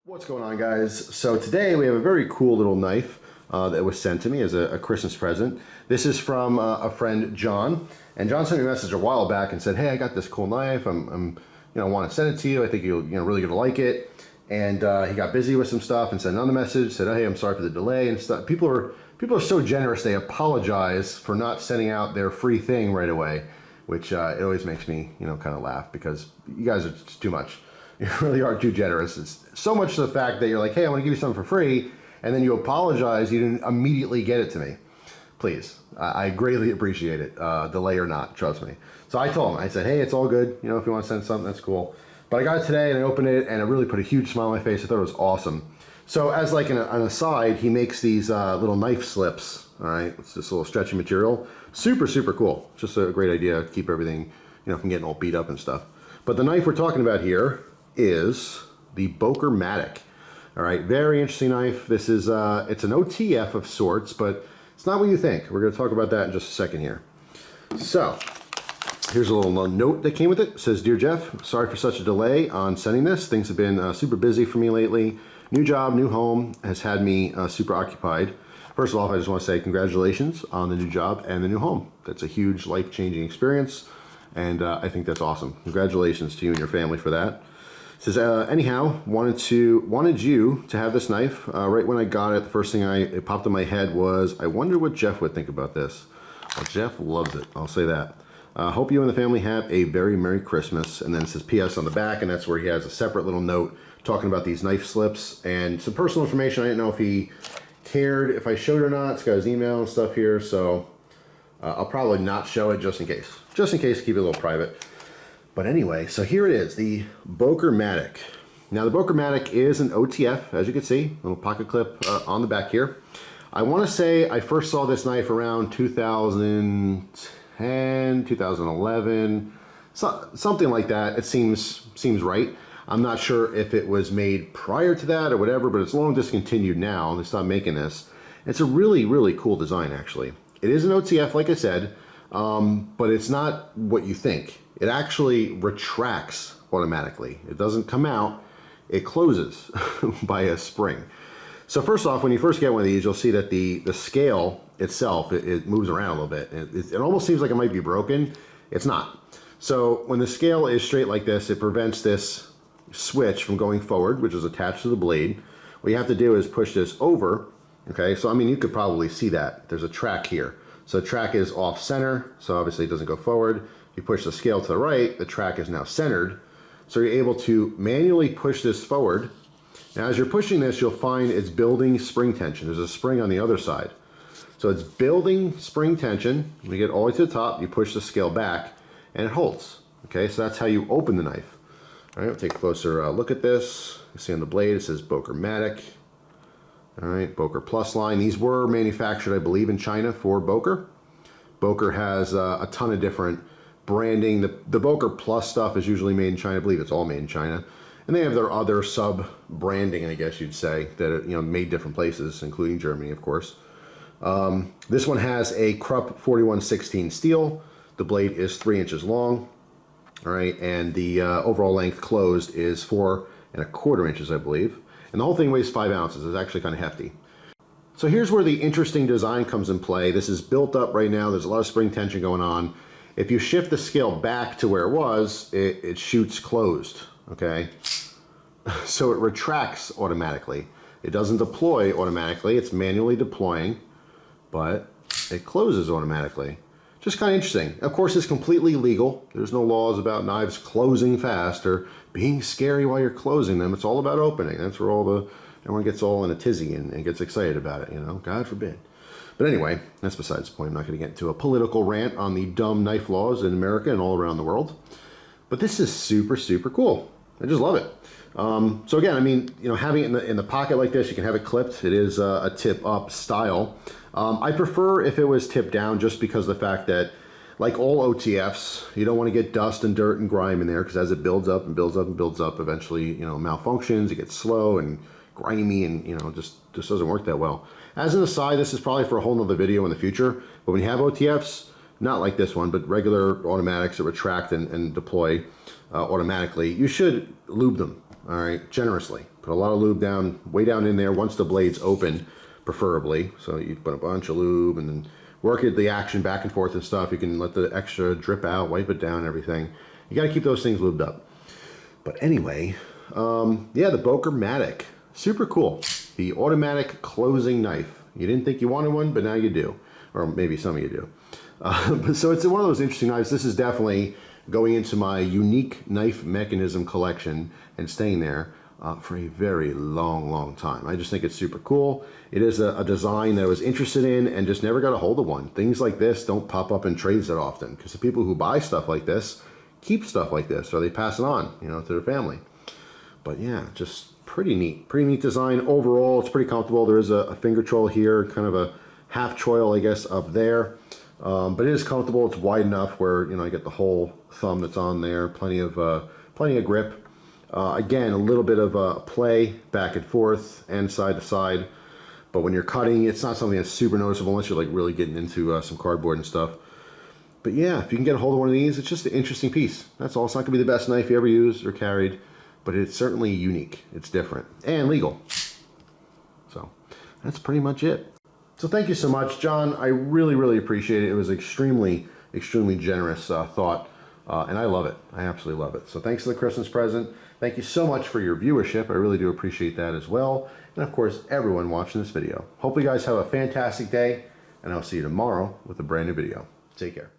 What's going on, guys? So today we have a very cool little knife that was sent to me as a Christmas present. This is from a friend, John, and John sent me a message a while back and said, "Hey, I got this cool knife. I'm want to send it to you. I think you're really gonna like it." And he got busy with some stuff and sent another message. Said, "Hey, I'm sorry for the delay and stuff." People are so generous. They apologize for not sending out their free thing right away, which it always makes me kind of laugh because you guys are just too much. You really are too generous. It's so much to the fact that you're like, "Hey, I want to give you something for free," and then you apologize you didn't immediately get it to me. Please, I greatly appreciate it, delay or not, trust me. So I told him, I said, "Hey, it's all good. If you want to send something, that's cool." But I got it today and I opened it and it really put a huge smile on my face. I thought it was awesome. So as like an aside, he makes these little knife slips. All right, it's this little stretchy material. Super, super cool. Just a great idea to keep everything, from getting all beat up and stuff. But the knife we're talking about here is the BOKER-MATIC. All right, very interesting knife. This is it's an OTF of sorts, but it's not what you think. We're going to talk about that in just a second here. So here's a little note that came with it. It says, "Dear Jeff, sorry for such a delay on sending this. Things have been super busy for me lately. New job, new home has had me super occupied. First of all, I just want to say congratulations on the new job and the new home. That's a huge life-changing experience, and I think that's awesome. Congratulations to you and your family for that." It says, anyhow, wanted you to have this knife. Right when I got it, the first thing it popped in my head was, I wonder what Jeff would think about this. Well, Jeff loves it, I'll say that. Hope you and the family have a very Merry Christmas. And then it says PS on the back, and that's where he has a separate little note talking about these knife slips and some personal information. I didn't know if he cared if I showed it or not. It's got his email and stuff here, so I'll probably not show it just in case. Just in case, keep it a little private. But anyway, so here it is, the BOKER-MATIC. Now the BOKER-MATIC is an OTF, as you can see, little pocket clip on the back here. I want to say I first saw this knife around 2010, 2011, something like that. It seems right. I'm not sure if it was made prior to that or whatever, but it's long discontinued now. They stopped making this. It's a really, really cool design, actually. It is an OTF, like I said, but it's not what you think. It actually retracts automatically. It doesn't come out, it closes by a spring. So first off, when you first get one of these, you'll see that the scale itself, it moves around a little bit. It almost seems like it might be broken. It's not. So when the scale is straight like this, it prevents this switch from going forward, which is attached to the blade. What you have to do is push this over. Okay, so I mean, you could probably see that. There's a track here. So the track is off center, so obviously it doesn't go forward. You push the scale to the right, the track is now centered. So you're able to manually push this forward. Now as you're pushing this, you'll find it's building spring tension. There's a spring on the other side. So it's building spring tension. When you get all the way to the top, you push the scale back and it holds. Okay, so that's how you open the knife. All right, we'll take a closer look at this. You see on the blade, it says BOKER-MATIC. All right, Boker Plus line. These were manufactured, I believe, in China for Boker. Boker has a ton of different branding. The Boker Plus stuff is usually made in China. I believe it's all made in China. And they have their other sub-branding, I guess you'd say, that are made different places, including Germany, of course. This one has a Krupp 4116 steel. The blade is 3 inches long. All right, and the overall length closed is 4¼ inches, I believe. And the whole thing weighs 5 ounces. It's actually kind of hefty. So here's where the interesting design comes in play. This is built up right now. There's a lot of spring tension going on. If you shift the scale back to where it was, it shoots closed, okay? So it retracts automatically. It doesn't deploy automatically. It's manually deploying, but it closes automatically. Just kind of interesting. Of course, it's completely legal. There's no laws about knives closing fast or being scary while you're closing them. It's all about opening. That's where everyone gets all in a tizzy and gets excited about it, God forbid. But anyway, that's besides the point. I'm not going to get into a political rant on the dumb knife laws in America and all around the world. But this is super, super cool. I just love it. So again, I mean, having it in the pocket like this, you can have it clipped. It is a tip up style. I prefer if it was tipped down just because of the fact that, like all OTFs, you don't want to get dust and dirt and grime in there because as it builds up and builds up and builds up, eventually, malfunctions, it gets slow and grimy and, just doesn't work that well. As an aside, this is probably for a whole nother video in the future, but when you have OTFs, not like this one, but regular automatics that retract and deploy automatically, you should lube them, all right, generously. Put a lot of lube down, way down in there once the blade's open, preferably. So you put a bunch of lube and then work it, the action back and forth and stuff. You can let the extra drip out, wipe it down, everything. You got to keep those things lubed up. But anyway, yeah, the BOKER-MATIC. Super cool. The automatic closing knife. You didn't think you wanted one, but now you do. Or maybe some of you do. So it's one of those interesting knives. This is definitely going into my unique knife mechanism collection and staying there for a very long time. I just think it's super cool. It is a design that I was interested in and just never got a hold of one. Things like this don't pop up in trades that often because the people who buy stuff like this keep stuff like this, or they pass it on, you know, to their family. But yeah, just pretty neat design overall. It's pretty comfortable. There is a finger choil here, kind of a half choil, I guess, up there. But it is comfortable. It's wide enough where, you know, I get the whole thumb that's on there. Plenty of grip. Again, a little bit of play back and forth and side to side. But when you're cutting, it's not something that's super noticeable unless you're like really getting into some cardboard and stuff. But yeah, if you can get a hold of one of these, it's just an interesting piece. That's all. It's not going to be the best knife you ever used or carried, but it's certainly unique. It's different and legal. So that's pretty much it. So thank you so much, John. I really appreciate it. It was extremely generous thought, and I love it. I absolutely love it. So thanks for the Christmas present. Thank you so much for your viewership. I really do appreciate that as well. And of course, everyone watching this video. Hope you guys have a fantastic day, and I'll see you tomorrow with a brand new video. Take care.